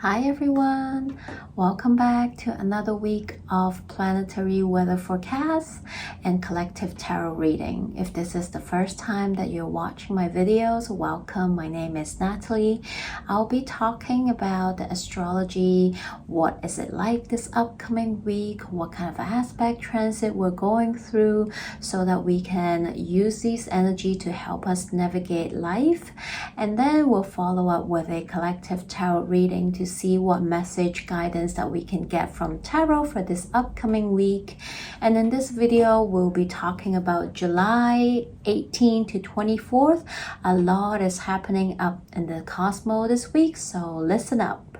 Hi everyone, welcome back to another week of planetary weather forecasts and collective tarot reading. If this is the first time that you're watching my videos, welcome. My name is Natalie. I'll be talking about the astrology, what is it like this upcoming week, what kind of aspect transit we're going through so that we can use this energy to help us navigate life. And then we'll follow up with a collective tarot reading to see what message guidance that we can get from tarot for this upcoming week. And in this video we'll be talking about July 18 to 24th. A lot is happening up in the cosmos this week, so listen up.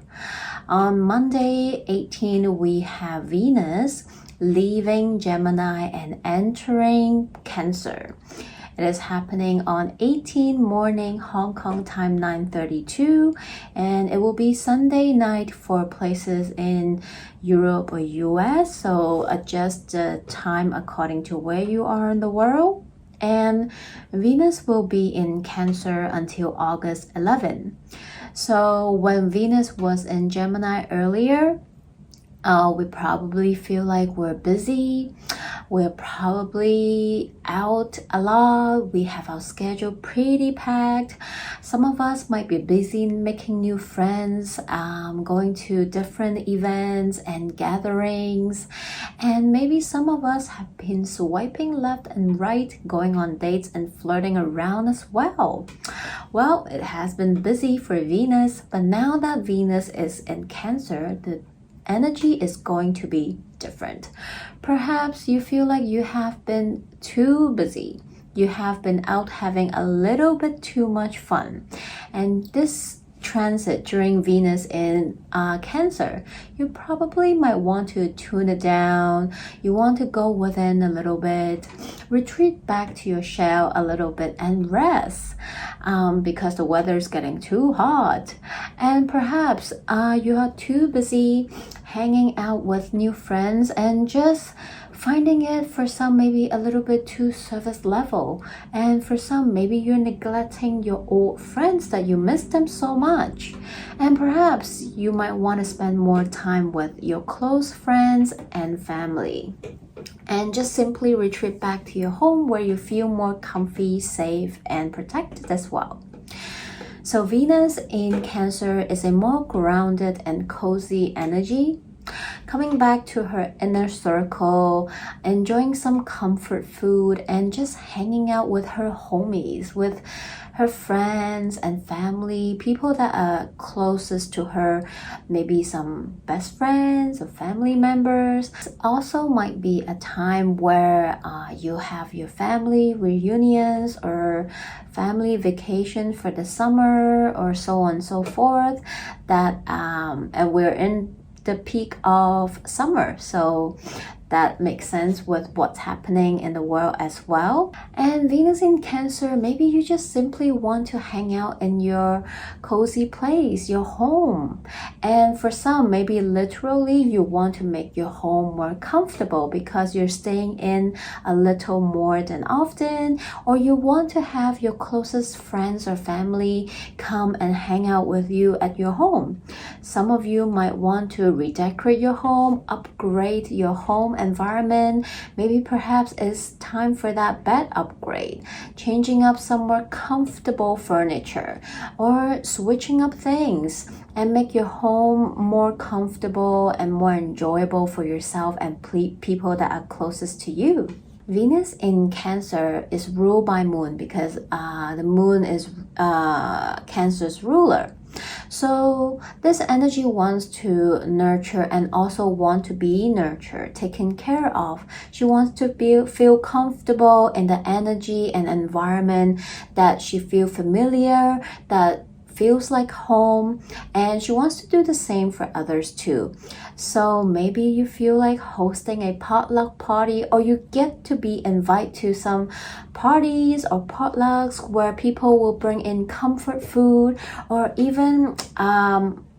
On Monday 18 we have Venus leaving Gemini and entering Cancer. It is happening on 18 morning Hong Kong time 9:32, and it will be Sunday night for places in Europe or US, so adjust the time according to where you are in the world. And Venus will be in Cancer until August 11. So when Venus was in Gemini earlier, we probably feel like we're busy. We're probably out a lot. We have our schedule pretty packed. Some of us might be busy making new friends, going to different events and gatherings. And maybe some of us have been swiping left and right, going on dates and flirting around as well. Well, it has been busy for Venus, but now that Venus is in Cancer, the energy is going to be different. Perhaps you feel like you have been too busy. You have been out having a little bit too much fun. And this transit during Venus in Cancer, you probably might want to tune it down. You want to go within a little bit, retreat back to your shell a little bit and rest because the weather is getting too hot. And perhaps you are too busy hanging out with new friends and just finding it for some maybe a little bit too surface level, and for some maybe you're neglecting your old friends that you miss them so much. And perhaps you might want to spend more time with your close friends and family and just simply retreat back to your home where you feel more comfy, safe, and protected as well. So Venus in Cancer is a more grounded and cozy energy, coming back to her inner circle, enjoying some comfort food, and just hanging out with her homies, with her friends and family, people that are closest to her, maybe some best friends or family members. It also might be a time where you have your family reunions or family vacation for the summer or so on and so forth, that and we're in the peak of summer, so that makes sense with what's happening in the world as well. And Venus in Cancer, maybe you just simply want to hang out in your cozy place, your home. And for some, maybe literally you want to make your home more comfortable because you're staying in a little more than often, or you want to have your closest friends or family come and hang out with you at your home. Some of you might want to redecorate your home, upgrade your home environment. Maybe perhaps it's time for that bed upgrade, changing up some more comfortable furniture, or switching up things and make your home more comfortable and more enjoyable for yourself and people that are closest to you. Venus in Cancer is ruled by Moon because the Moon is Cancer's ruler. So this energy wants to nurture and also want to be nurtured, taken care of. She wants to feel comfortable in the energy and environment that she feels familiar, that feels like home, and she wants to do the same for others too. So maybe you feel like hosting a potluck party, or you get to be invited to some parties or potlucks where people will bring in comfort food, or even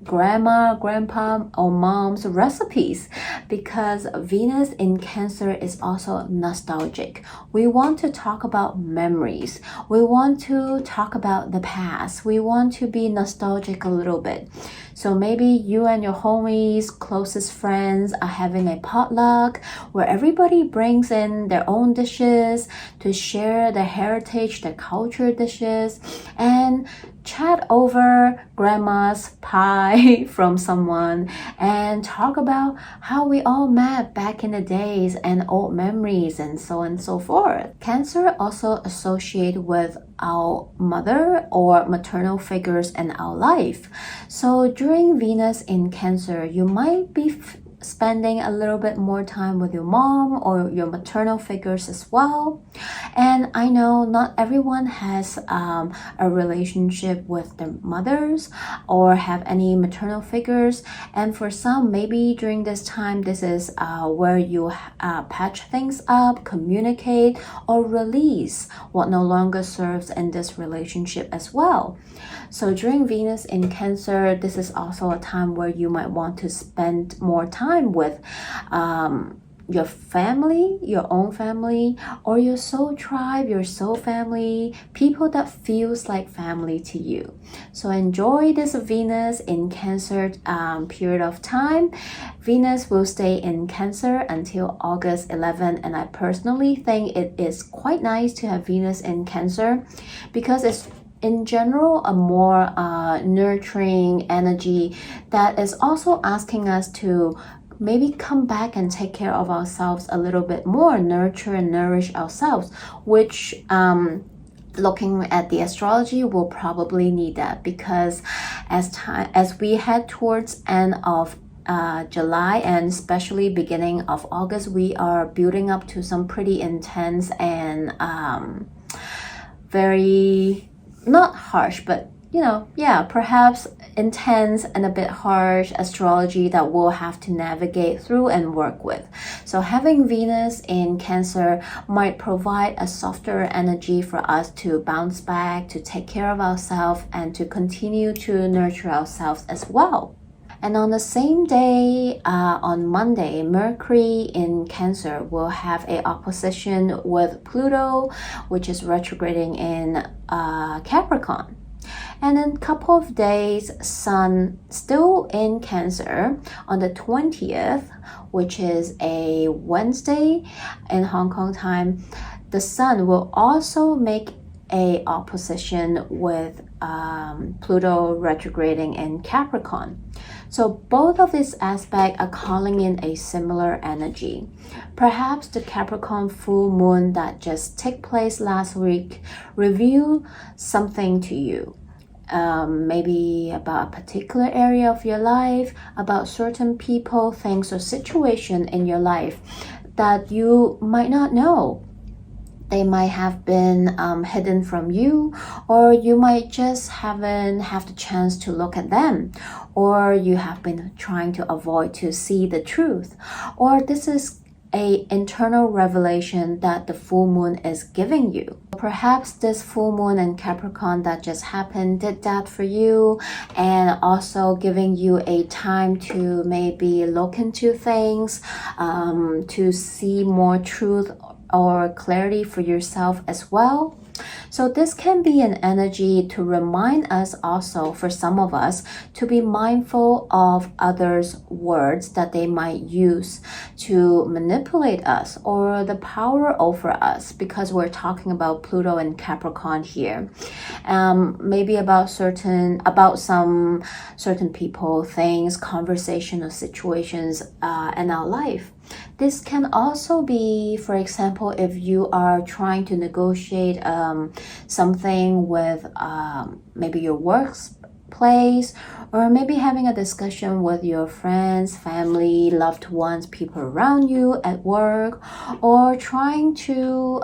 grandma, grandpa, or mom's recipes, because Venus in Cancer is also nostalgic. We want to talk about memories. We want to talk about the past. We want to be nostalgic a little bit. So maybe you and your homies, closest friends are having a potluck where everybody brings in their own dishes to share their heritage, their culture dishes, and chat over grandma's pie from someone and talk about how we all met back in the days and old memories and so on and so forth. Cancer also associated with our mother or maternal figures in our life. So during Venus in Cancer, you might be spending a little bit more time with your mom or your maternal figures as well. And I know not everyone has a relationship with their mothers or have any maternal figures, and for some, maybe during this time, this is where you patch things up, communicate, or release what no longer serves in this relationship as well. So during Venus in Cancer, this is also a time where you might want to spend more time with your family, your own family, or your soul tribe, your soul family, people that feels like family to you. So enjoy this Venus in Cancer period of time. Venus will stay in Cancer until August 11, and I personally think it is quite nice to have Venus in Cancer because it's in general a more nurturing energy that is also asking us to maybe come back and take care of ourselves a little bit more, nurture and nourish ourselves, which looking at the astrology will probably need that, because as we head towards end of July and especially beginning of August, we are building up to some pretty intense and very not harsh, but perhaps intense and a bit harsh astrology that we'll have to navigate through and work with. So having Venus in Cancer might provide a softer energy for us to bounce back, to take care of ourselves, and to continue to nurture ourselves as well. And on the same day, on Monday, Mercury in Cancer will have a opposition with Pluto, which is retrograding in Capricorn. And in a couple of days, Sun still in Cancer on the 20th, which is a Wednesday in Hong Kong time. The Sun will also make a opposition with Pluto retrograding in Capricorn. So both of these aspects are calling in a similar energy. Perhaps the Capricorn full moon that just took place last week revealed something to you. Maybe about a particular area of your life, about certain people, things, or situation in your life that you might not know. They might have been hidden from you, or you might just haven't have the chance to look at them, or you have been trying to avoid to see the truth, or this is a internal revelation that the full moon is giving you. Perhaps this full moon in Capricorn that just happened did that for you, and also giving you a time to maybe look into things, to see more truth or clarity for yourself as well. So this can be an energy to remind us also, for some of us, to be mindful of others' words that they might use to manipulate us or the power over us, because we're talking about Pluto and Capricorn here. Maybe about some certain people, things, conversation or situations in our life. This can also be, for example, if you are trying to negotiate something with maybe your workplace, or maybe having a discussion with your friends, family, loved ones, people around you at work, or trying to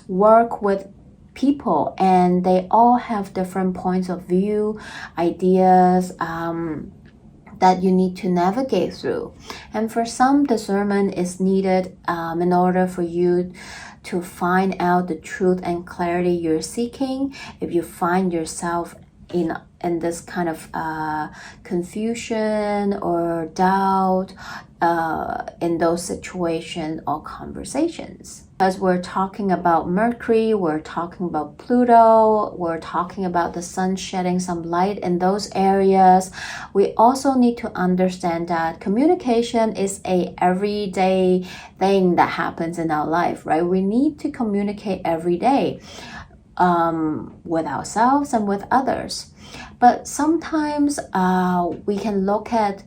work with people and they all have different points of view, ideas, that you need to navigate through. And for some, discernment is needed in order for you to find out the truth and clarity you're seeking. If you find yourself in this kind of confusion or doubt in those situations or conversations. As we're talking about Mercury, we're talking about Pluto, we're talking about the sun shedding some light in those areas. We also need to understand that communication is a everyday thing that happens in our life, right? We need to communicate every day with ourselves and with others. But sometimes we can look at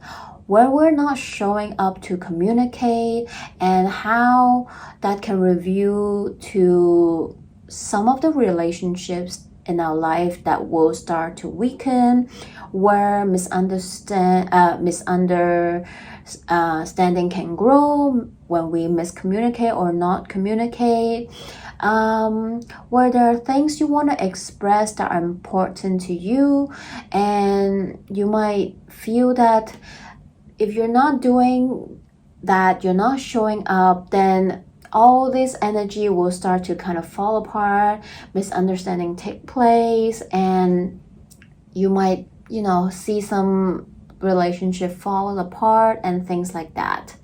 where we're not showing up to communicate and how that can review to some of the relationships in our life that will start to weaken, where misunderstanding can grow when we miscommunicate or not communicate. Where there are things you want to express that are important to you, and you might feel that if you're not doing that, you're not showing up, then all this energy will start to kind of fall apart, misunderstanding take place, and you might, see some relationship fall apart and things like that.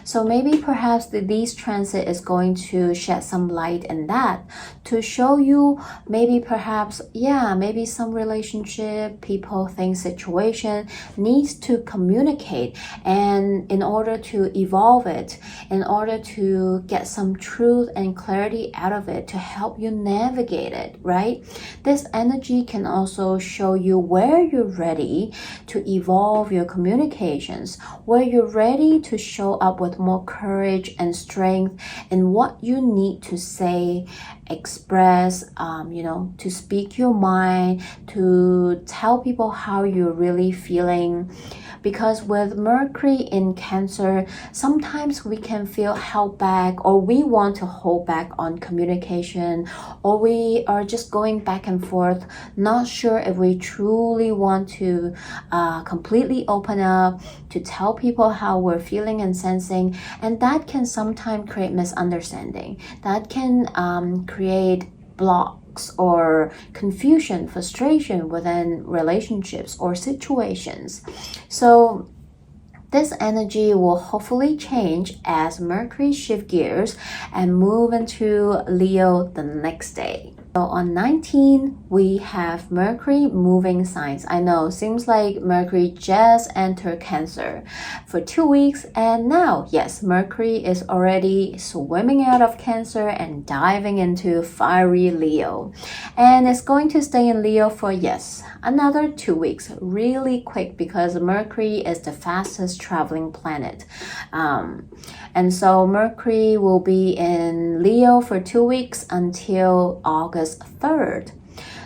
So maybe perhaps these transit is going to shed some light in that to show you maybe some relationship, people, things, situation needs to communicate, and in order to evolve it, in order to get some truth and clarity out of it to help you navigate it, right? This energy can also show you where you're ready to evolve your communications, where you're ready to show up with more courage and strength in what you need to say, express, to speak your mind, to tell people how you're really feeling. Because with Mercury in Cancer, sometimes we can feel held back, or we want to hold back on communication, or we are just going back and forth, not sure if we truly want to completely open up, to tell people how we're feeling and sensing. And that can sometimes create misunderstanding. That can create blocks or confusion, frustration within relationships or situations. So this energy will hopefully change as Mercury shift gears and move into Leo the next day. So on 19, we have Mercury moving signs. I know, seems like Mercury just entered Cancer for 2 weeks, and now, yes, Mercury is already swimming out of Cancer and diving into fiery Leo. And it's going to stay in Leo for, another 2 weeks, really quick, because Mercury is the fastest traveling planet. And so Mercury will be in Leo for 2 weeks until August 3rd.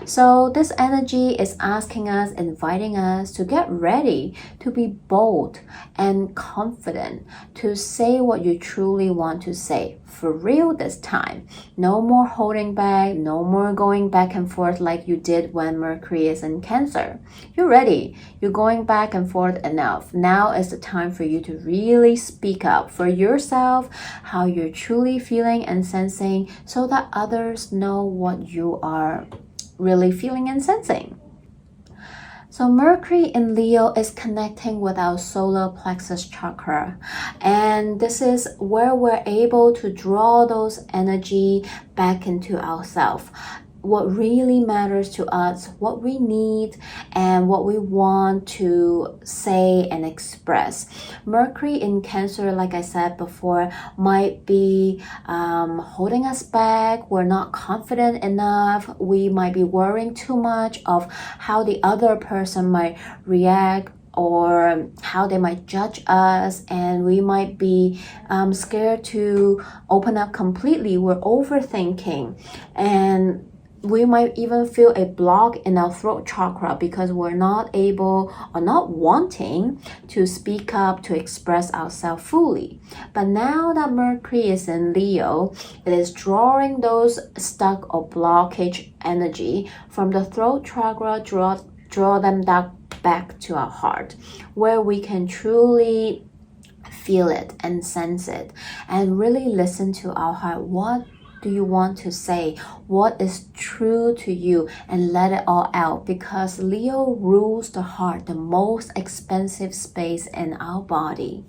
So this energy is asking us, inviting us to get ready, to be bold and confident, to say what you truly want to say. For real this time. No more holding back, no more going back and forth like you did when Mercury is in Cancer. You're ready. You're going back and forth enough. Now is the time for you to really speak up for yourself, how you're truly feeling and sensing, so that others know what you are really feeling and sensing. So Mercury in Leo is connecting with our solar plexus chakra, and this is where we're able to draw those energy back into ourselves. What really matters to us, what we need, and what we want to say and express. Mercury in Cancer, like I said before, might be holding us back. We're not confident enough. We might be worrying too much of how the other person might react, or how they might judge us, and we might be scared to open up completely. We're overthinking, and we might even feel a block in our throat chakra because we're not able or not wanting to speak up, to express ourselves fully. But now that Mercury is in Leo, it is drawing those stuck or blockage energy from the throat chakra, draw them back to our heart, where we can truly feel it and sense it and really listen to our heart. What do you want to say? What is true to you? And let it all out, because Leo rules the heart, the most expensive space in our body.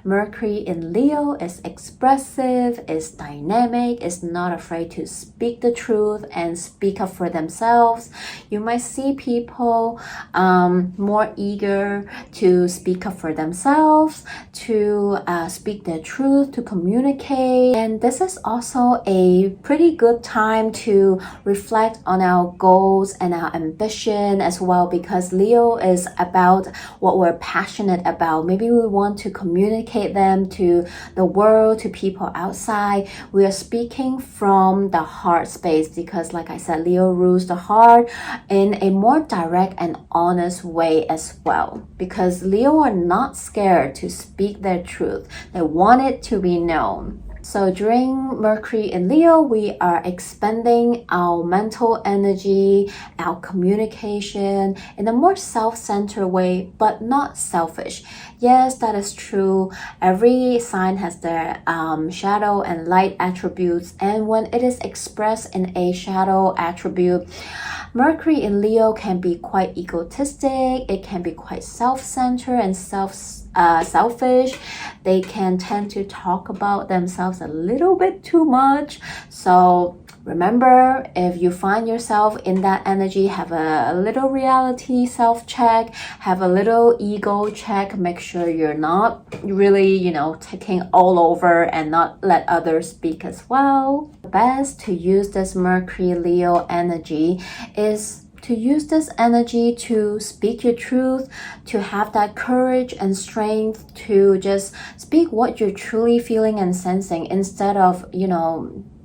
Mercury in Leo is expressive, is dynamic, is not afraid to speak the truth and speak up for themselves. You might see people more eager to speak up for themselves, to speak their truth, to communicate. And this is also a pretty good time to reflect on our goals and our ambition as well, because Leo is about what we're passionate about. Maybe we want to communicate them to the world, to people outside. We are speaking from the heart space because, like I said, Leo rules the heart in a more direct and honest way as well, because Leo are not scared to speak their truth. They want it to be known. So during Mercury in Leo, we are expanding our mental energy, our communication in a more self-centered way, but not selfish. Yes, that is true. Every sign has their shadow and light attributes, and when it is expressed in a shadow attribute, Mercury in Leo can be quite egotistic. It can be quite self-centered and selfish. They can tend to talk about themselves a little bit too much. So remember, if you find yourself in that energy, have a little reality self-check, have a little ego check, make sure you're not really, taking all over and not let others speak as well. The best to use this Mercury Leo energy is to use this energy to speak your truth, to have that courage and strength to just speak what you're truly feeling and sensing instead of,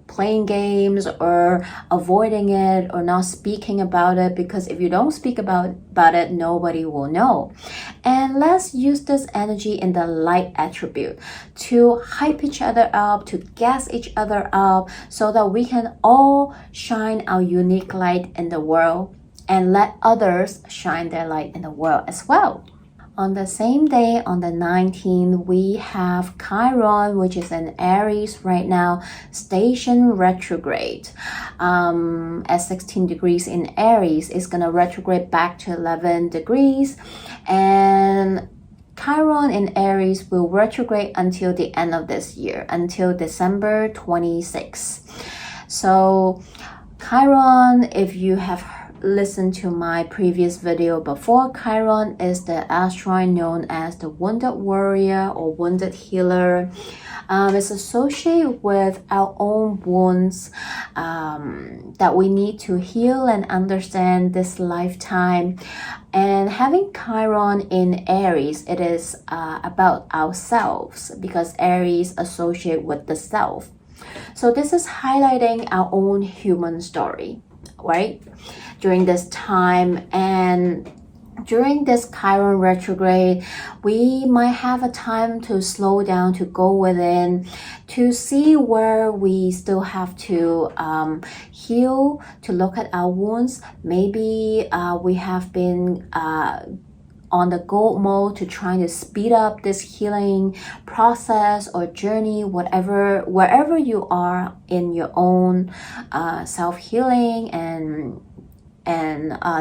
playing games or avoiding it or not speaking about it, because if you don't speak about it, nobody will know. And let's use this energy in the light attribute to hype each other up, to gas each other up, so that we can all shine our unique light in the world and let others shine their light in the world as well. On the same day, on the 19th, we have Chiron, which is in Aries right now, station retrograde. At 16 degrees in Aries, it's going to retrograde back to 11 degrees. And Chiron in Aries will retrograde until the end of this year, until December 26. So Chiron, if you have listen to my previous video before, Chiron is the asteroid known as the wounded warrior or wounded healer. It's associated with our own wounds that we need to heal and understand this lifetime. And having Chiron in Aries, it is about ourselves, because Aries associated with the self. So this is highlighting our own human story, right? During this time, and during this Chiron retrograde, we might have a time to slow down, to go within, to see where we still have to heal, to look at our wounds. Maybe we have been on the go mode to trying to speed up this healing process or journey, wherever you are in your own self-healing and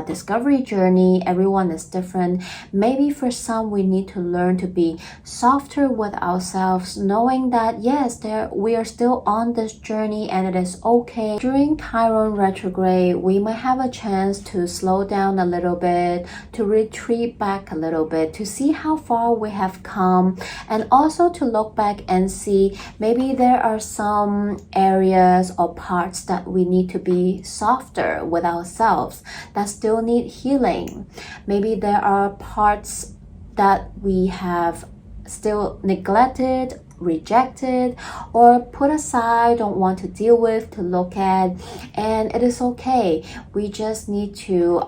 discovery journey. Everyone is different. Maybe for some, we need to learn to be softer with ourselves, knowing that yes, we are still on this journey and it is okay. During Chiron retrograde, we might have a chance to slow down a little bit, to retreat back a little bit, to see how far we have come, and also to look back and see maybe there are some areas or parts that we need to be softer with ourselves that still need healing. Maybe there are parts that we have still neglected, rejected, or put aside, don't want to deal with, to look at, and it is okay. We just need to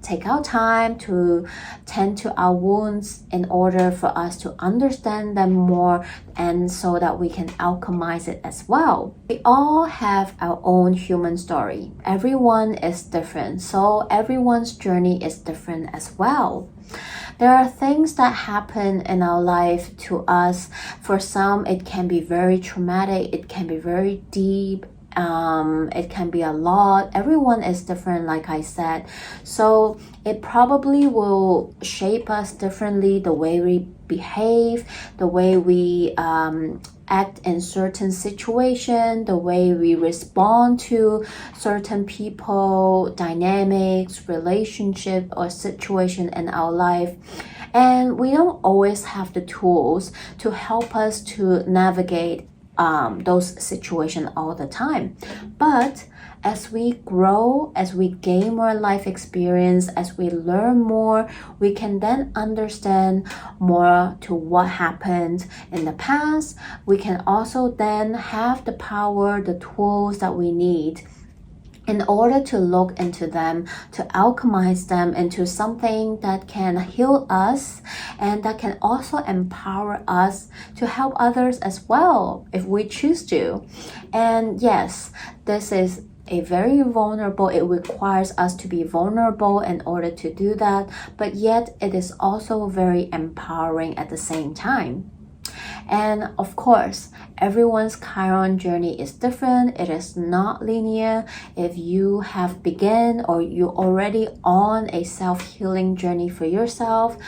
take our time to tend to our wounds in order for us to understand them more, and so that we can alchemize it as well. We all have our own human story. Everyone is different, so everyone's journey is different as well. There are things that happen in our life to us. For some, it can be very traumatic, it can be very deep It can be a lot. Everyone is different, like I said. So it probably will shape us differently, the way we behave, the way we act in certain situation, the way we respond to certain people, dynamics, relationship, or situation in our life. And we don't always have the tools to help us to navigate those situations all the time. But as we grow, as we gain more life experience, as we learn more, we can then understand more to what happened in the past. We can also then have the power, the tools that we need in order to look into them, to alchemize them into something that can heal us and that can also empower us to help others as well if we choose to. And yes, this is a very vulnerable, it requires us to be vulnerable in order to do that, but yet it is also very empowering at the same time. And of course, everyone's Chiron journey is different. It is not linear. If you have begun or you're already on a self-healing journey for yourself,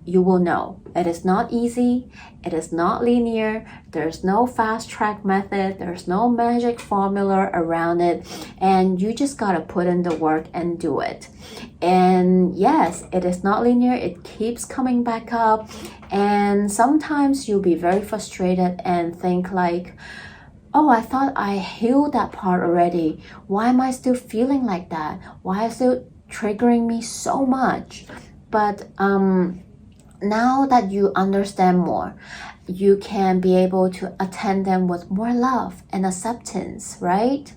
you will know it is not easy. It is not linear. There's no fast track method. There's no magic formula around it. And you just gotta put in the work and do it. And yes, it is not linear. It keeps coming back up. And sometimes you'll be very frustrated and think like, oh, I thought I healed that part already. Why am I still feeling like that? Why is it triggering me so much? But now that you understand more, you can be able to attend them with more love and acceptance, right?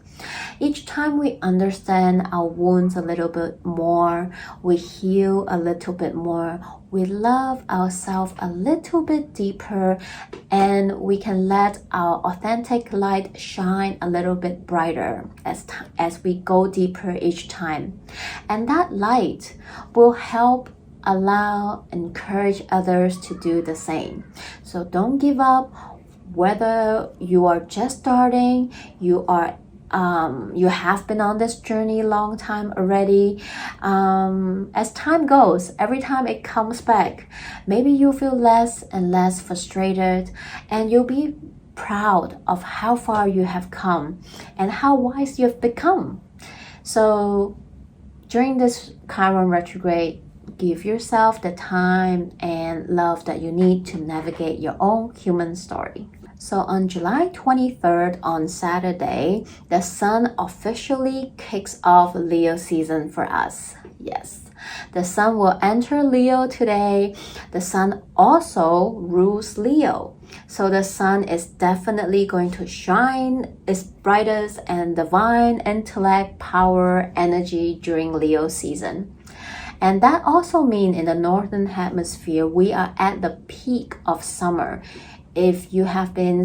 Each time we understand our wounds a little bit more, we heal a little bit more, we love ourselves a little bit deeper, and we can let our authentic light shine a little bit brighter as we go deeper each time. And that light will help allow, encourage others to do the same. So don't give up. Whether you are just starting, you have been on this journey a long time already. As time goes, every time it comes back, maybe you feel less and less frustrated, and you'll be proud of how far you have come and how wise you've become. So during this Chiron retrograde, give yourself the time and love that you need to navigate your own human story. So on July 23rd, on Saturday, the sun officially kicks off Leo season for us. Yes, the sun will enter Leo today. The sun also rules Leo. So the sun is definitely going to shine its brightest and divine intellect, power, energy during Leo season. And that also means in the northern hemisphere, we are at the peak of summer. If you have been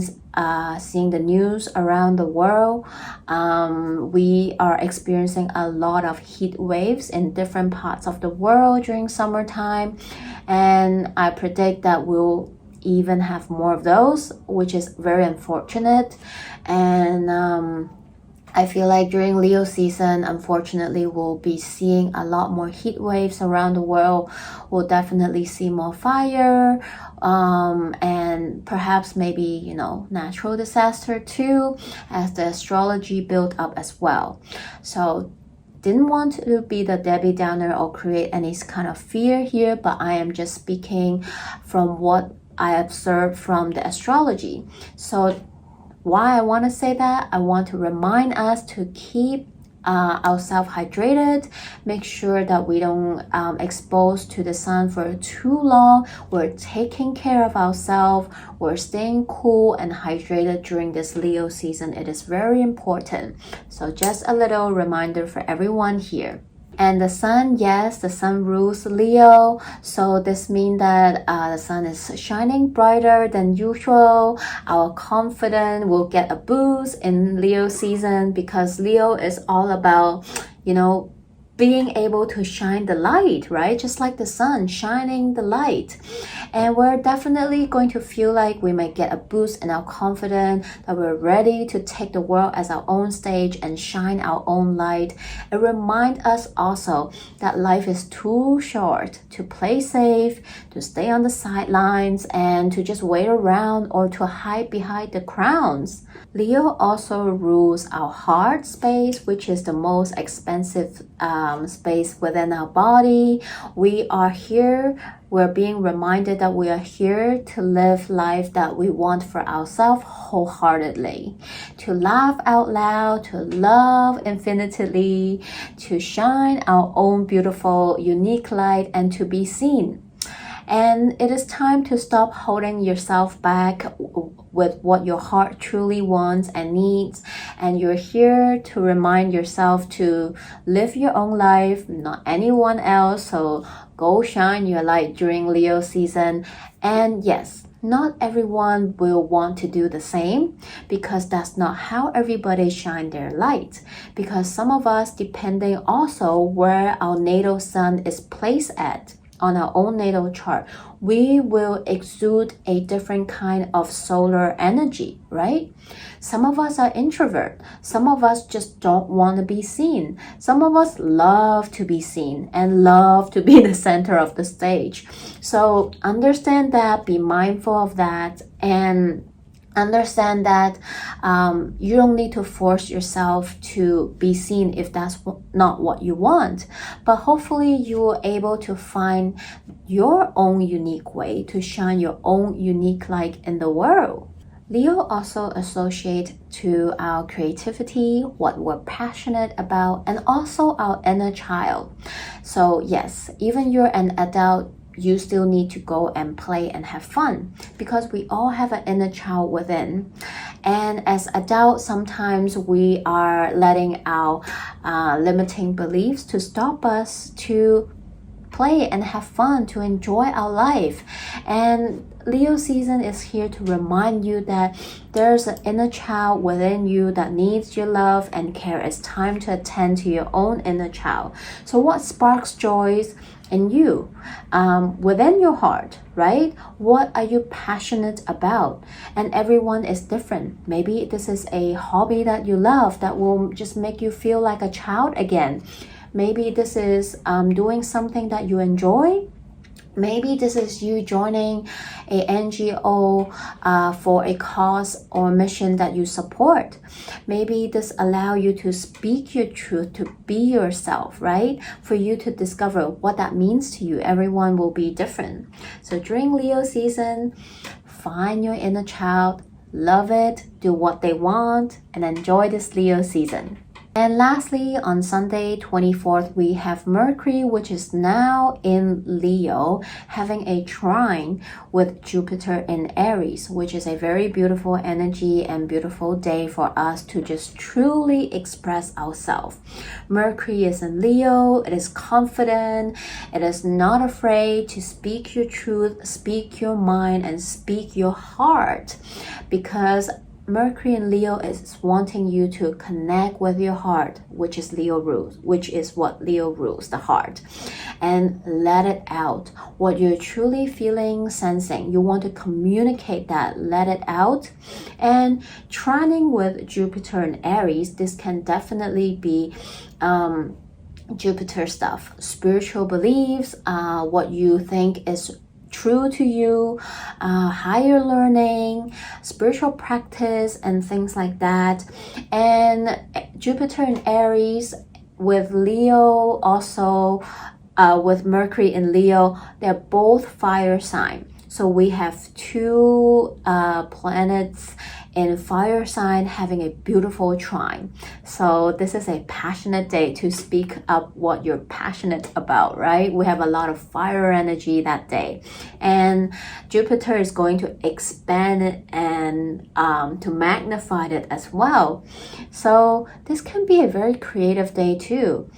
seeing the news around the world, we are experiencing a lot of heat waves in different parts of the world during summertime. And I predict that we'll even have more of those, which is very unfortunate. And I feel like during Leo season, unfortunately, we'll be seeing a lot more heat waves around the world. We'll definitely see more fire, and perhaps maybe, natural disaster too, as the astrology built up as well. So didn't want to be the Debbie Downer or create any kind of fear here, but I am just speaking from what I observed from the astrology. So why I want to say that? I want to remind us to keep ourselves hydrated, make sure that we don't expose to the sun for too long. We're taking care of ourselves. We're staying cool and hydrated during this Leo season. It is very important. So just a little reminder for everyone here. And the sun, yes, the sun rules Leo. So this means that the sun is shining brighter than usual. Our confidence will get a boost in Leo season because Leo is all about, being able to shine the light, right? Just like the sun shining the light. And we're definitely going to feel like we might get a boost in our confidence, that we're ready to take the world as our own stage and shine our own light. It reminds us also that life is too short to play safe, to stay on the sidelines, and to just wait around or to hide behind the crowns. Leo also rules our heart space, which is the most expensive space within our body. We're being reminded that we are here to live life that we want for ourselves wholeheartedly, to laugh out loud, to love infinitely, to shine our own beautiful, unique light, and to be seen. And it is time to stop holding yourself back with what your heart truly wants and needs. And you're here to remind yourself to live your own life, not anyone else. So go shine your light during Leo season. And yes, not everyone will want to do the same, because that's not how everybody shine their light. Because some of us, depending also where our natal sun is placed at, on our own natal chart, we will exude a different kind of solar energy, right? Some of us are introvert. Some of us just don't want to be seen. Some of us love to be seen and love to be the center of the stage. So understand that, be mindful of that, and understand that you don't need to force yourself to be seen if that's not what you want. But hopefully you are able to find your own unique way to shine your own unique light in the world. Leo also associates to our creativity, what we're passionate about, and also our inner child. So yes, even you're an adult, you still need to go and play and have fun, because we all have an inner child within. And as adults, sometimes we are letting our limiting beliefs to stop us to play and have fun, to enjoy our life. And Leo season is here to remind you that there's an inner child within you that needs your love and care. It's time to attend to your own inner child. So what sparks joys in you, within your heart, right? What are you passionate about? And everyone is different. Maybe this is a hobby that you love that will just make you feel like a child again. Maybe this is doing something that you enjoy. Maybe this is you joining a NGO for a cause or mission that you support. Maybe this allow you to speak your truth, to be yourself, right? For you to discover what that means to you. Everyone will be different. So during Leo season, find your inner child, love it, do what they want, and enjoy this Leo season. And lastly, on Sunday 24th, we have Mercury, which is now in Leo, having a trine with Jupiter in Aries, which is a very beautiful energy and beautiful day for us to just truly express ourselves. Mercury is in Leo, it is confident, it is not afraid to speak your truth, speak your mind, and speak your heart, because Mercury in Leo is wanting you to connect with your heart, which is Leo rules, which is what Leo rules, the heart, and let it out. What you're truly feeling, sensing, you want to communicate that, let it out. And trining with Jupiter and Aries, this can definitely be Jupiter stuff, spiritual beliefs, what you think is true to you, higher learning, spiritual practice, and things like that. And Jupiter in Aries with Leo, also with Mercury in Leo, they're both fire sign. So we have two planets in fire sign having a beautiful trine. So this is a passionate day to speak up what you're passionate about, right? We have a lot of fire energy that day. And Jupiter is going to expand it and to magnify it as well. So this can be a very creative day too,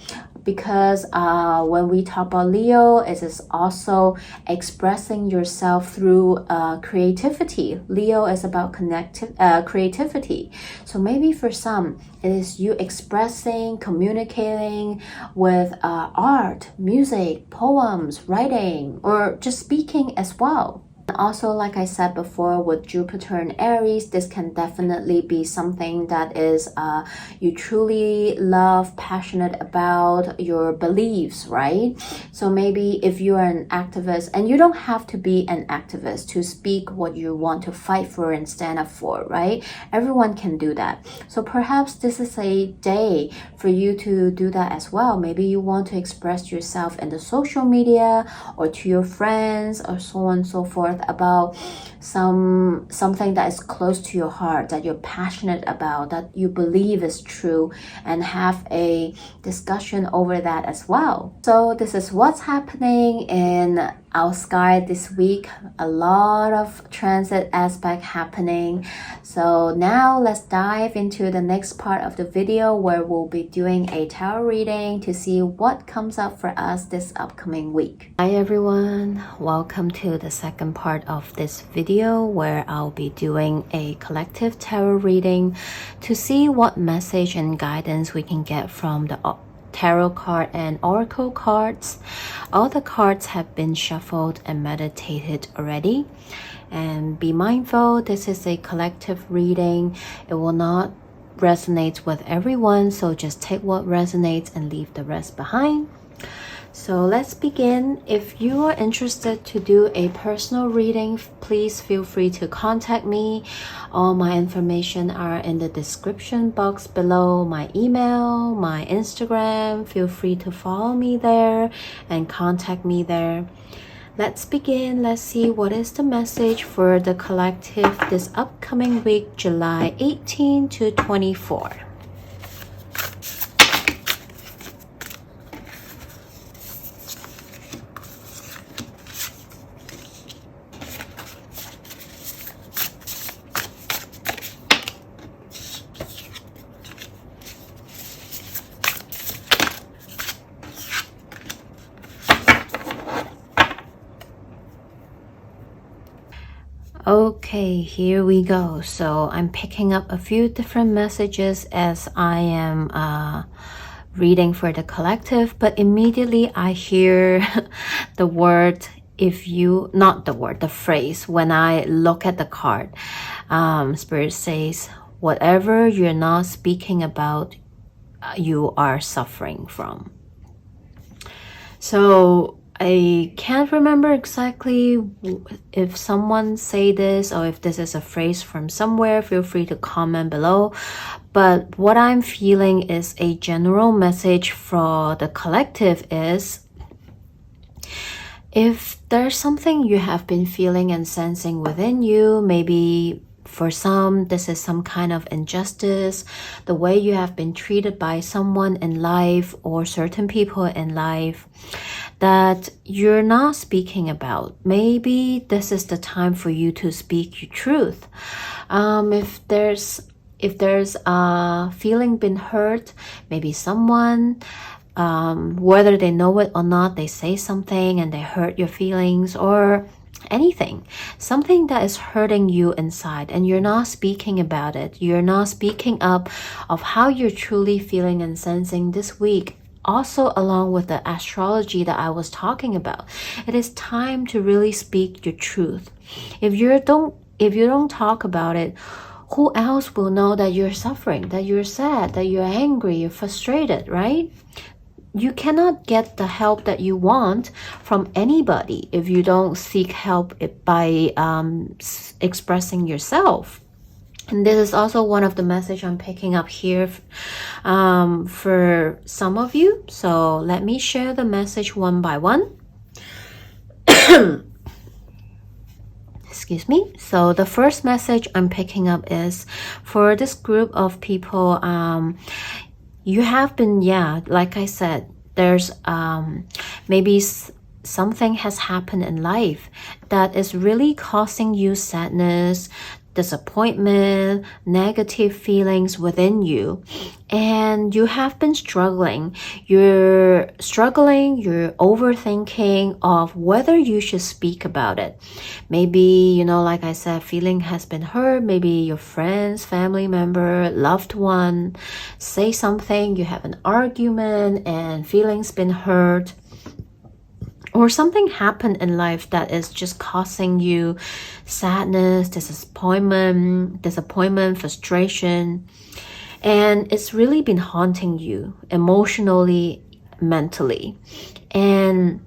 because when we talk about Leo, it is also expressing yourself through creativity. Leo is about creativity. So maybe for some, it is you expressing, communicating with art, music, poems, writing, or just speaking as well. Also, like I said before, with Jupiter and Aries, this can definitely be something that is you truly love, passionate about your beliefs, right? So maybe if you are an activist, and you don't have to be an activist to speak what you want to fight for and stand up for, right? Everyone can do that. So perhaps this is a day for you to do that as well. Maybe you want to express yourself in the social media or to your friends or so on and so forth about something that is close to your heart, that you're passionate about, that you believe is true, and have a discussion over that as well. So this is what's happening in our sky this week. A lot of transit aspect happening. So now let's dive into the next part of the video, where we'll be doing a tarot reading to see what comes up for us this upcoming week. Hi everyone, welcome to the second part of this video, where I'll be doing a collective tarot reading to see what message and guidance we can get from the tarot card and oracle cards. All the cards have been shuffled and meditated already, and be mindful, this is a collective reading. It will not resonate with everyone, so just take what resonates and leave the rest behind. So let's begin. If you are interested to do a personal reading, please feel free to contact me. All my information are in the description box below, my email, my Instagram. Feel free to follow me there and contact me there. Let's begin. Let's see what is the message for the collective this upcoming week, July 18 to 24. Okay, here we go. So I'm picking up a few different messages as I am reading for the collective, but immediately I hear the word, the phrase, when I look at the card. Spirit says, whatever you're not speaking about, you are suffering from. So I can't remember exactly if someone say this or if this is a phrase from somewhere. Feel free to comment below. But what I'm feeling is a general message for the collective is, if there's something you have been feeling and sensing within you, maybe for some, this is some kind of injustice, the way you have been treated by someone in life or certain people in life that you're not speaking about. Maybe this is the time for you to speak your truth. If there's feeling been hurt, maybe someone, whether they know it or not, they say something and they hurt your feelings, or anything, something that is hurting you inside, and you're not speaking about it. You're not speaking up of how you're truly feeling and sensing this week. Also, along with the astrology that I was talking about, it is time to really speak your truth. If you don't talk about it, who else will know that you're suffering, that you're sad, that you're angry, you're frustrated, right? You cannot get the help that you want from anybody if you don't seek help by expressing yourself. And this is also one of the message I'm picking up here for some of you. So let me share the message one by one. Excuse me. So the first message I'm picking up is for this group of people. You have been, like I said, there's maybe something has happened in life that is really causing you sadness, disappointment, negative feelings within you, and you have been struggling. You're overthinking of whether you should speak about it. Maybe, like I said, feeling has been hurt. Maybe your friends, family member, loved one say something, you have an argument and feelings been hurt. or something happened in life that is just causing you sadness, disappointment, frustration. And it's really been haunting you emotionally, mentally. And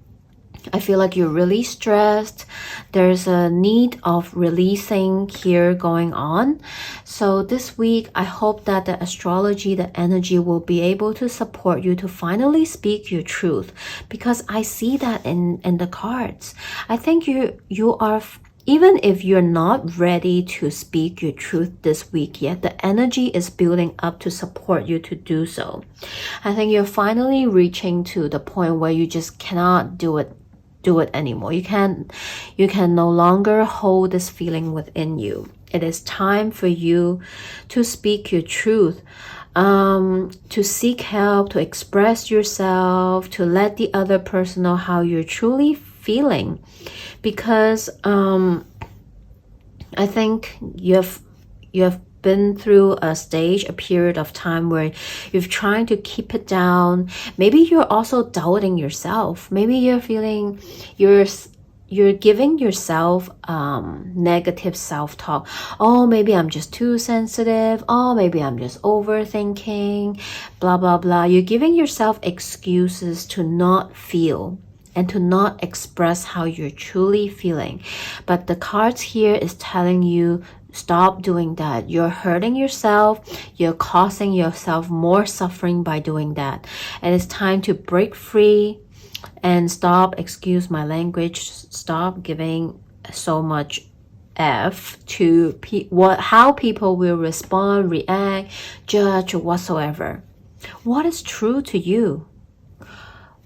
I feel like you're really stressed. There's a need of releasing here going on. So this week, I hope that the astrology, the energy will be able to support you to finally speak your truth, because I see that in the cards. I think you are, even if you're not ready to speak your truth this week yet, the energy is building up to support you to do so. I think you're finally reaching to the point where you just cannot do it anymore. You can no longer hold this feeling within you. It is time for you to speak your truth, to seek help, to express yourself, to let the other person know how you're truly feeling, because I think you have been through a period of time where you're trying to keep it down. Maybe you're also doubting yourself. Maybe you're feeling you're giving yourself negative self-talk. Oh, maybe I'm just too sensitive. Oh, maybe I'm just overthinking, blah, blah, blah. You're giving yourself excuses to not feel and to not express how you're truly feeling. But the cards here is telling you, stop doing that. You're hurting yourself. You're causing yourself more suffering by doing that. And it's time to break free and stop, excuse my language, stop giving so much F to how people will respond, react, judge, or whatsoever. What is true to you?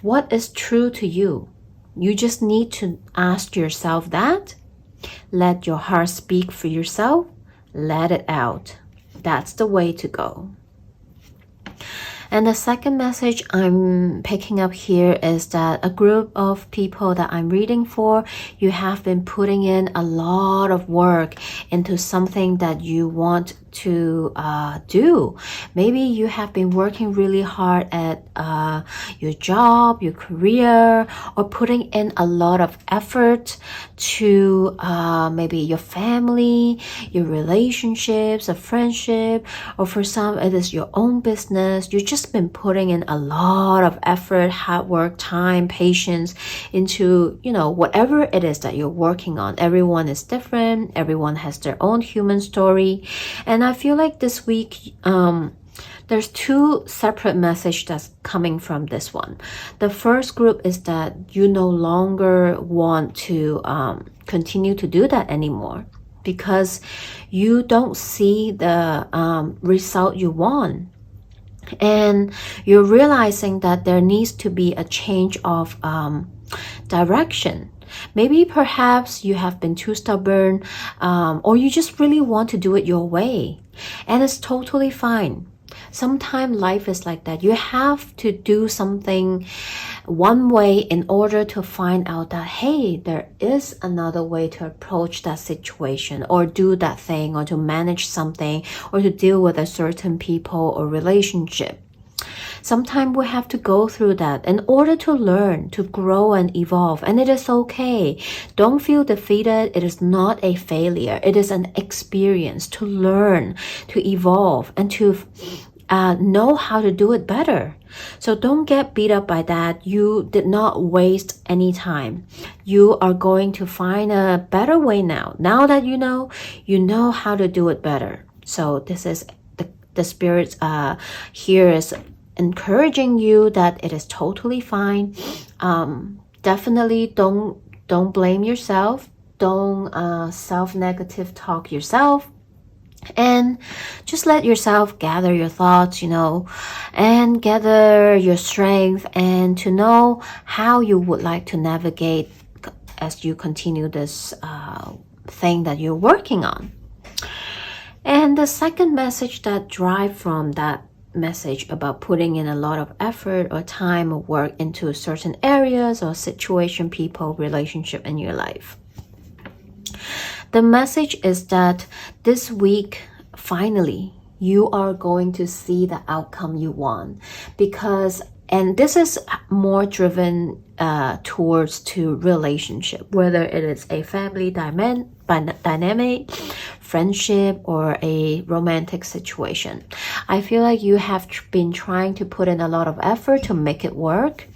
What is true to you? You just need to ask yourself that. Let your heart speak for yourself. Let it out. That's the way to go. And the second message I'm picking up here is that a group of people that I'm reading for, you have been putting in a lot of work into something that you want to do. Maybe you have been working really hard at your job, your career, or putting in a lot of effort to maybe your family, your relationships, a friendship, or for some it is your own business. You've just been putting in a lot of effort, hard work, time, patience into, whatever it is that you're working on. Everyone is different. Everyone has their own human story. And I feel like this week, there's two separate messages that's coming from this one. The first group is that you no longer want to continue to do that anymore because you don't see the result you want. And you're realizing that there needs to be a change of direction. Maybe perhaps you have been too stubborn, or you just really want to do it your way. And it's totally fine. Sometimes life is like that. You have to do something one way in order to find out that, hey, there is another way to approach that situation or do that thing or to manage something or to deal with a certain people or relationship. Sometimes we have to go through that in order to learn, to grow and evolve. And it is okay. Don't feel defeated. It is not a failure. It is an experience to learn, to evolve, and to know how to do it better. So don't get beat up by that. You did not waste any time. You are going to find a better way now. Now that you know how to do it better. So this is the spirit here is encouraging you that it is totally fine. Definitely don't blame yourself. Don't self-negative talk yourself. And just let yourself gather your thoughts, and gather your strength and to know how you would like to navigate as you continue this thing that you're working on. And the second message that drives from that message about putting in a lot of effort or time or work into certain areas or situation, people, relationship in your life. The message is that this week, finally, you are going to see the outcome you want, because And this is more driven towards to relationship, whether it is a family dynamic, friendship, or a romantic situation. I feel like you have been trying to put in a lot of effort to make it work.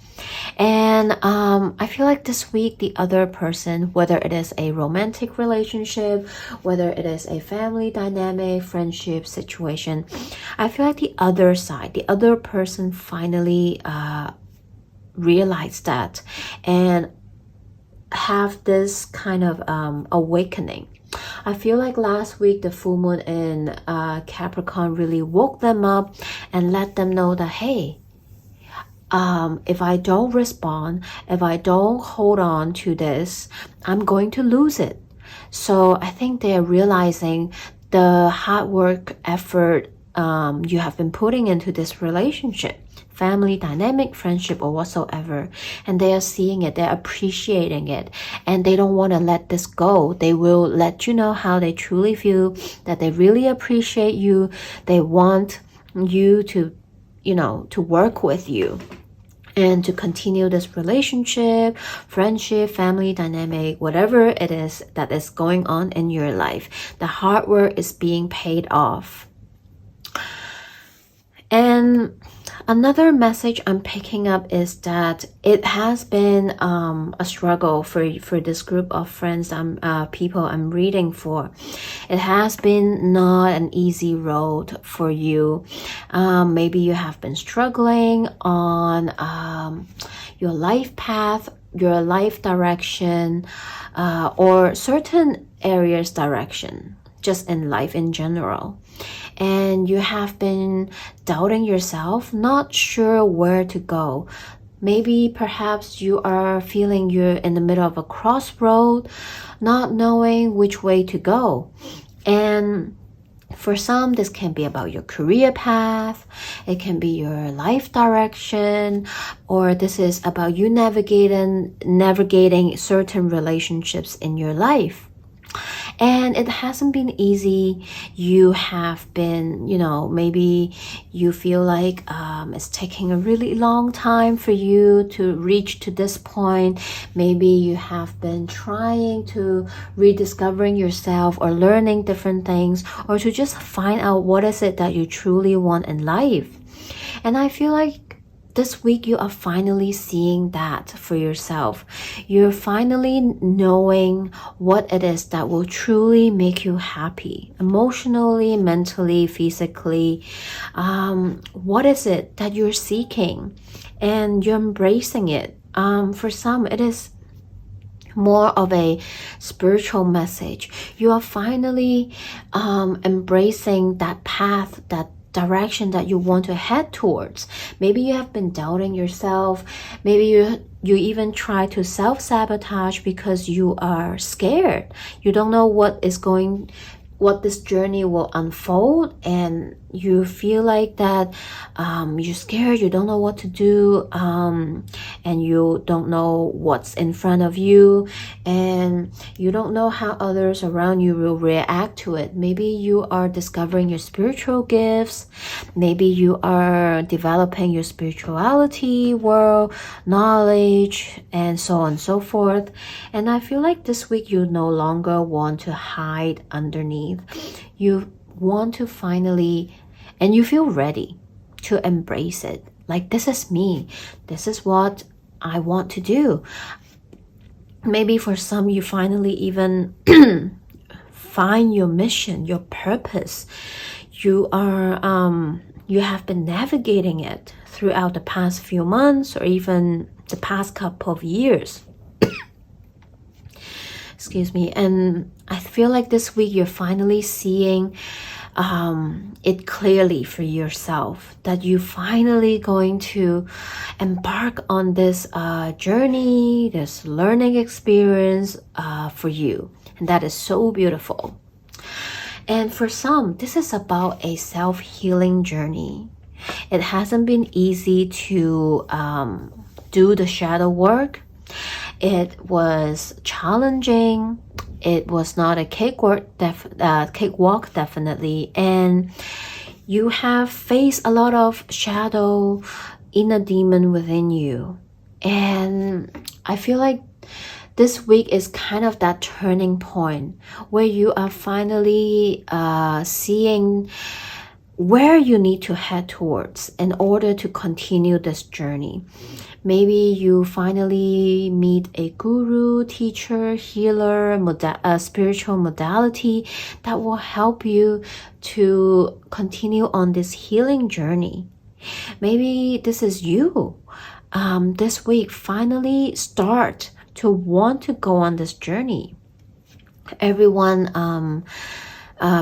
And I feel like this week the other person, whether it is a romantic relationship, whether it is a family dynamic, friendship situation, I feel like the other side, the other person finally realized that and have this kind of awakening. I feel like last week the full moon in Capricorn really woke them up and let them know that, hey, if I don't respond, if I don't hold on to this, I'm going to lose it. So I think they're realizing the hard work, effort you have been putting into this relationship, family dynamic, friendship, or whatsoever, and they are seeing it, they're appreciating it, and they don't want to let this go. They will let you know how they truly feel, that they really appreciate you. They want you to, to work with you and to continue this relationship, friendship, family dynamic, whatever it is that is going on in your life. The hard work is being paid off. And another message I'm picking up is that it has been a struggle for this group of friends, people I'm reading for. It has been not an easy road for you. Maybe you have been struggling on your life path, your life direction, or certain areas direction, just in life in general. And you have been doubting yourself, not sure where to go. Maybe perhaps you are feeling you're in the middle of a crossroad, not knowing which way to go. And for some, this can be about your career path, it can be your life direction, or this is about you navigating certain relationships in your life. And it hasn't been easy. You have been, maybe you feel like it's taking a really long time for you to reach to this point. Maybe you have been trying to rediscovering yourself or learning different things, or to just find out what is it that you truly want in life. And I feel like this week you are finally seeing that for yourself. You're finally knowing what it is that will truly make you happy, emotionally, mentally, physically. What is it that you're seeking? And you're embracing it. For some, it is more of a spiritual message. You are finally embracing that path, that direction that you want to head towards. Maybe you have been doubting yourself. Maybe you even try to self-sabotage because you are scared. You don't know what this journey will unfold, and you feel like that you're scared, you don't know what to do, and you don't know what's in front of you, and you don't know how others around you will react to it. Maybe you are discovering your spiritual gifts. Maybe you are developing your spirituality, world, knowledge, and so on and so forth. And I feel like this week you no longer want to hide underneath. You want to finally, and you feel ready to embrace it. Like, this is me. This is what I want to do. Maybe for some, you finally even find your mission, your purpose. You have been navigating it throughout the past few months, or even the past couple of years. Excuse me. And I feel like this week you're finally seeing it clearly for yourself, that you finally going to embark on this journey, this learning experience for you. And that is so beautiful. And for some, this is about a self-healing journey. It hasn't been easy to do the shadow work. It was challenging. It was not a cakewalk, definitely. And you have faced a lot of shadow inner demon within you. And I feel like this week is kind of that turning point where you are finally seeing where you need to head towards in order to continue this journey. Maybe you finally meet a guru, teacher, healer, spiritual modality that will help you to continue on this healing journey. Maybe this is you. This week, finally start to want to go on this journey. Everyone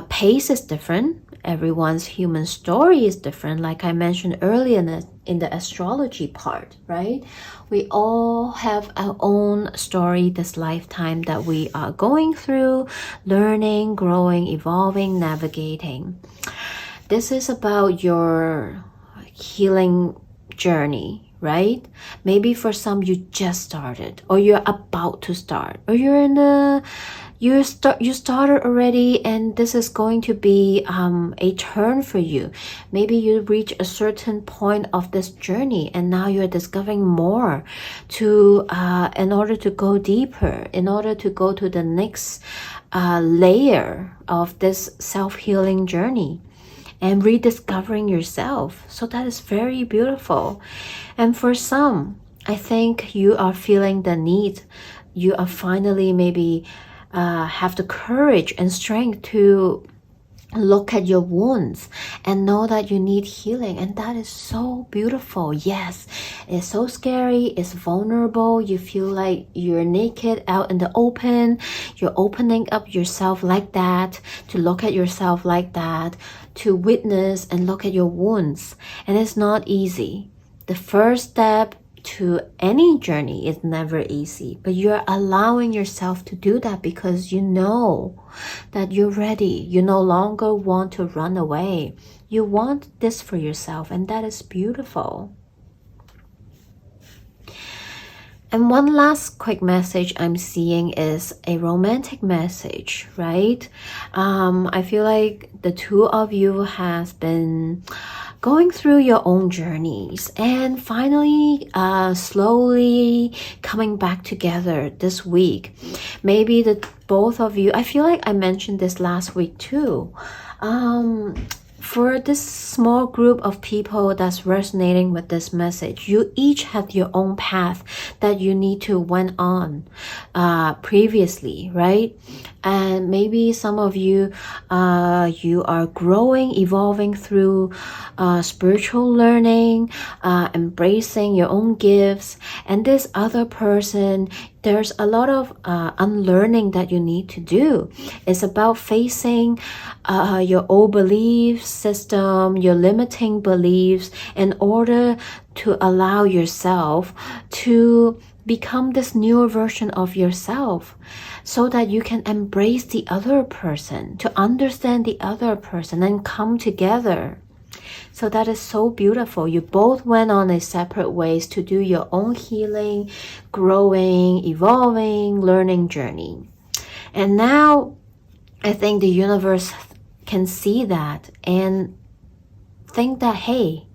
pace is different. Everyone's human story is different, like I mentioned earlier in the astrology part, right? We all have our own story this lifetime that we are going through, learning, growing, evolving, navigating. This is about your healing journey, right? Maybe for some you just started, or you're about to start, or you're in the you started already, and this is going to be a turn for you. Maybe you reach a certain point of this journey and now you're discovering more to in order to go deeper, in order to go to the next layer of this self-healing journey and rediscovering yourself. So that is very beautiful. And for some, I think you are feeling the need. You are finally maybe have the courage and strength to look at your wounds and know that you need healing, and that is so beautiful. Yes, it's so scary, it's vulnerable, you feel like you're naked out in the open. You're opening up yourself like that, to look at yourself like that, to witness and look at your wounds, and it's not easy. The first step to any journey is never easy, but you're allowing yourself to do that because you know that you're ready. You no longer want to run away. You want this for yourself, and that is beautiful. And one last quick message I'm seeing is a romantic message, right? I feel like the two of you has been going through your own journeys and finally slowly coming back together this week. Maybe the both of you, I feel like I mentioned this last week too. For this small group of people that's resonating with this message, you each have your own path that you need to went on previously, right? And maybe some of you, you are growing, evolving through spiritual learning, embracing your own gifts. And this other person, there's a lot of unlearning that you need to do. It's about facing your old belief system, your limiting beliefs, in order to allow yourself to become this newer version of yourself, so that you can embrace the other person, to understand the other person and come together. So that is so beautiful. You both went on a separate ways to do your own healing, growing, evolving, learning journey. And now I think the universe can see that and think that, hey,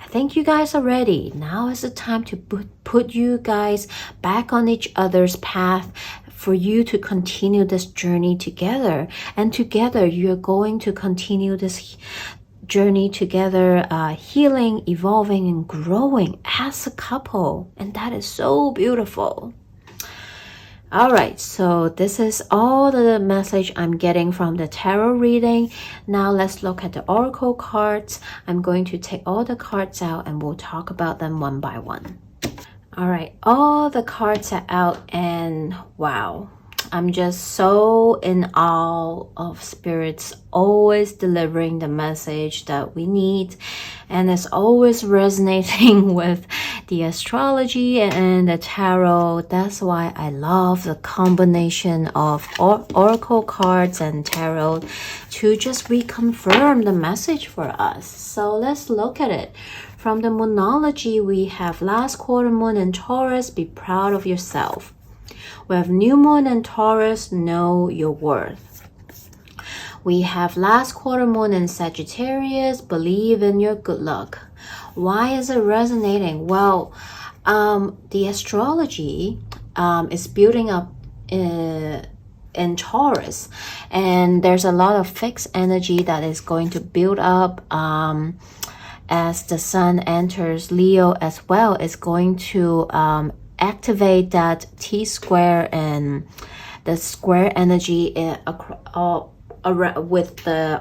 I think you guys are ready. Now is the time to put you guys back on each other's path, for you to continue this journey together. And together you're going to continue this journey together, healing, evolving, and growing as a couple. And that is so beautiful. All right, so this is all the message I'm getting from the tarot reading. Now let's look at the oracle cards. I'm going to take all the cards out and we'll talk about them one by one. All right, all the cards are out, and wow, I'm just so in awe of spirits always delivering the message that we need, and it's always resonating with the astrology and the tarot. That's why I love the combination of oracle cards and tarot to just reconfirm the message for us. So let's look at it. From the Moonology, we have last quarter moon in Taurus, be proud of yourself. We have new moon in Taurus, know your worth. We have last quarter moon in Sagittarius, believe in your good luck. Why is it resonating? Well, the astrology is building up in Taurus, and there's a lot of fixed energy that is going to build up as the sun enters Leo as well. It's going to activate that T-square and the square energy with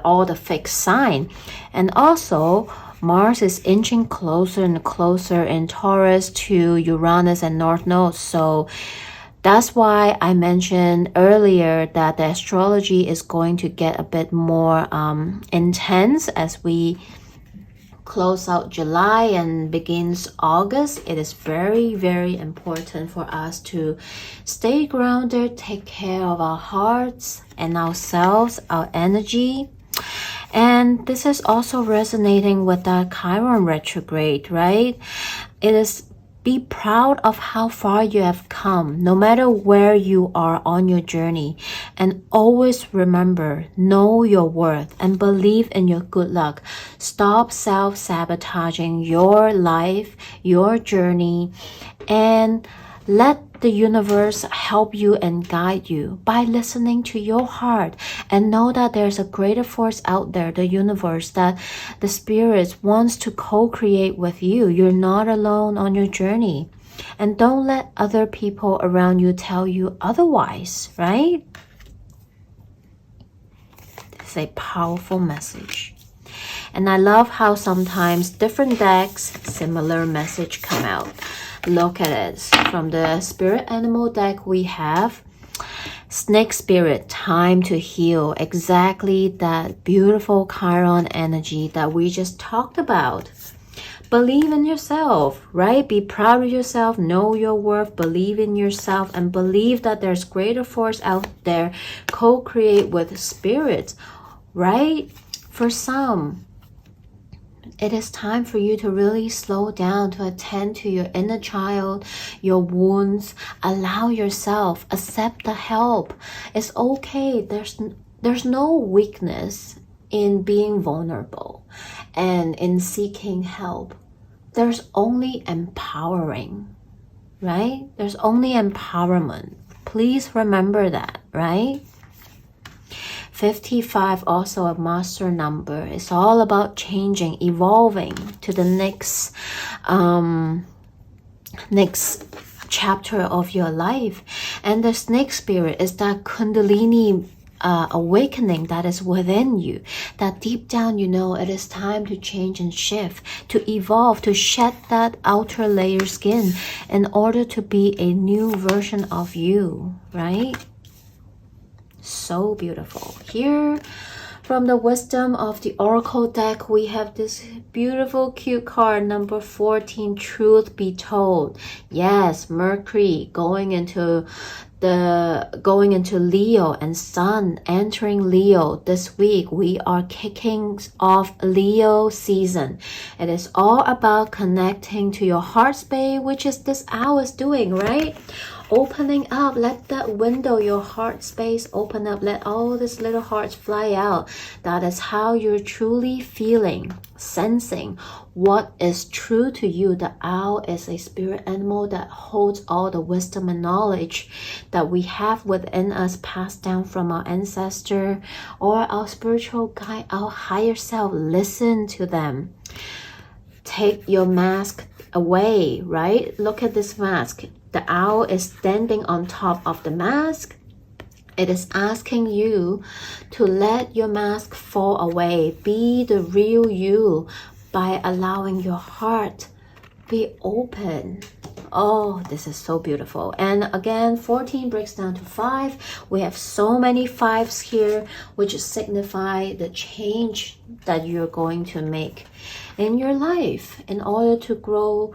all the fixed sign. And also Mars is inching closer and closer in Taurus to Uranus and North Node. So that's why I mentioned earlier that the astrology is going to get a bit more intense as we close out July and begins August. It is very, very important for us to stay grounded, take care of our hearts and ourselves, our energy. And this is also resonating with that Chiron retrograde, right? It is be proud of how far you have come, no matter where you are on your journey. And always remember, know your worth and believe in your good luck. Stop self-sabotaging your life, your journey, and let the universe help you and guide you by listening to your heart, and know that there's a greater force out there, the universe, that the spirits wants to co-create with you. You're not alone on your journey, and don't let other people around you tell you otherwise, right? It's a powerful message. And I love how sometimes different decks, similar message come out. Look at it. From the spirit animal deck we have Snake Spirit, time to heal. Exactly that beautiful Chiron energy that we just talked about. Believe in yourself, right? Be proud of yourself, know your worth, believe in yourself, and believe that there's greater force out there. Co-create with spirits, right? For some, it is time for you to really slow down, to attend to your inner child, your wounds. Allow yourself, accept the help. It's okay. There's no weakness in being vulnerable and in seeking help. There's only empowering, right? There's only empowerment. Please remember that, right? 55, also a master number. It's all about changing, evolving to the next chapter of your life. And the snake spirit is that kundalini awakening that is within you, that deep down you know it is time to change and shift, to evolve, to shed that outer layer skin in order to be a new version of you, right? So beautiful. Here from the wisdom of the oracle deck, we have this beautiful cute card, number 14, truth be told. Yes, Mercury going into Leo and Sun entering Leo this week. We are kicking off Leo season. It is all about connecting to your heart space, which is this hour is doing, right? Opening up, let that window, your heart space open up, let all these little hearts fly out. That is how you're truly feeling, sensing what is true to you. The owl is a spirit animal that holds all the wisdom and knowledge that we have within us, passed down from our ancestor or our spiritual guide, our higher self. Listen to them. Take your mask away, right? Look at this mask. The owl is standing on top of the mask. It is asking you to let your mask fall away. Be the real you by allowing your heart be open. Oh, this is so beautiful. And again, 14 breaks down to 5. We have so many 5s here, which signify the change that you're going to make in your life in order to grow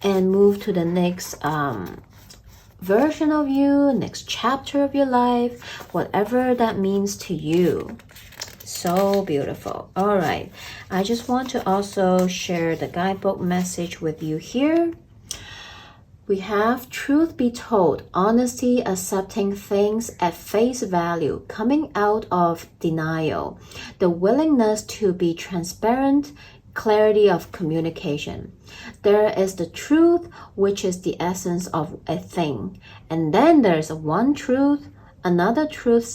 and move to the next version of you, next chapter of your life, whatever that means to you. So beautiful. All right, I just want to also share the guidebook message with you here. We have truth be told, honesty, accepting things at face value, coming out of denial, the willingness to be transparent, clarity of communication. There is the truth, which is the essence of a thing. And then there's one truth, another truth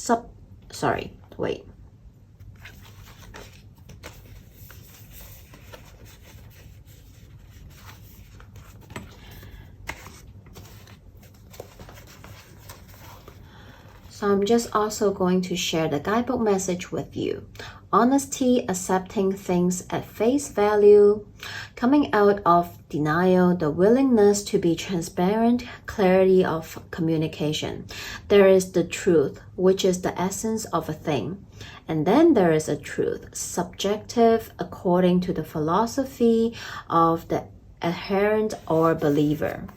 So I'm just also going to share the guidebook message with you. Honesty, accepting things at face value, coming out of denial, the willingness to be transparent, clarity of communication. There is the truth, which is the essence of a thing. And then there is a truth, subjective according to the philosophy of the adherent or believer.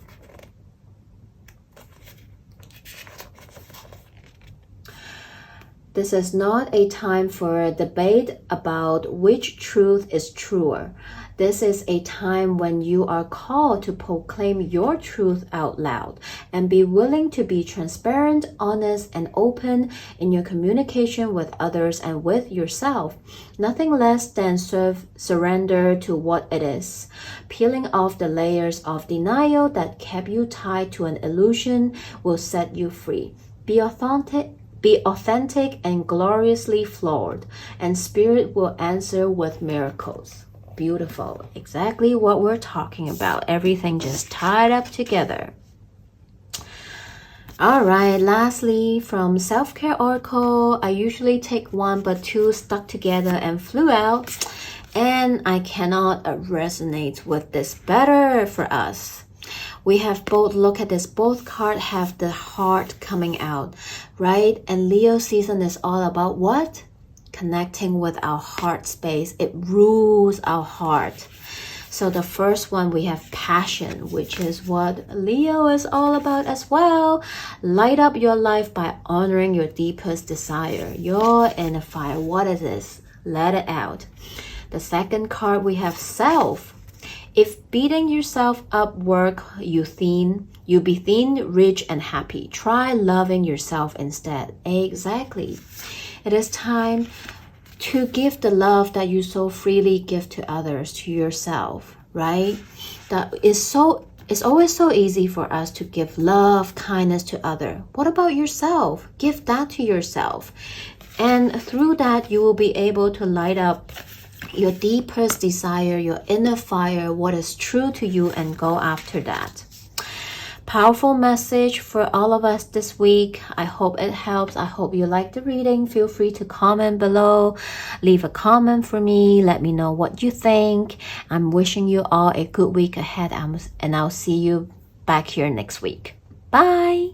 This is not a time for a debate about which truth is truer. This is a time when you are called to proclaim your truth out loud and be willing to be transparent, honest, and open in your communication with others and with yourself. Nothing less than surrender to what it is. Peeling off the layers of denial that kept you tied to an illusion will set you free. Be authentic and gloriously flawed, and spirit will answer with miracles. Beautiful. Exactly what we're talking about. Everything just tied up together. All right, lastly, from Self-Care Oracle, I usually take one but two stuck together and flew out, and I cannot resonate with this better for us. We have both, look at this, both cards have the heart coming out, right? And Leo season is all about what? Connecting with our heart space. It rules our heart. So the first one, we have passion, which is what Leo is all about as well. Light up your life by honoring your deepest desire. Your inner fire. What is this? Let it out. The second card, we have self. If beating yourself up work you be thin, rich, and happy. Try loving yourself instead. Exactly. It is time to give the love that you so freely give to others, to yourself, right? It's always so easy for us to give love, kindness to others. What about yourself? Give that to yourself. And through that, you will be able to light up your deepest desire, your inner fire, what is true to you, and go after that. Powerful message for all of us this week. I hope it helps. I hope you like the reading. Feel free to comment below. Leave a comment for me. Let me know what you think. I'm wishing you all a good week ahead, and I'll see you back here next week. Bye!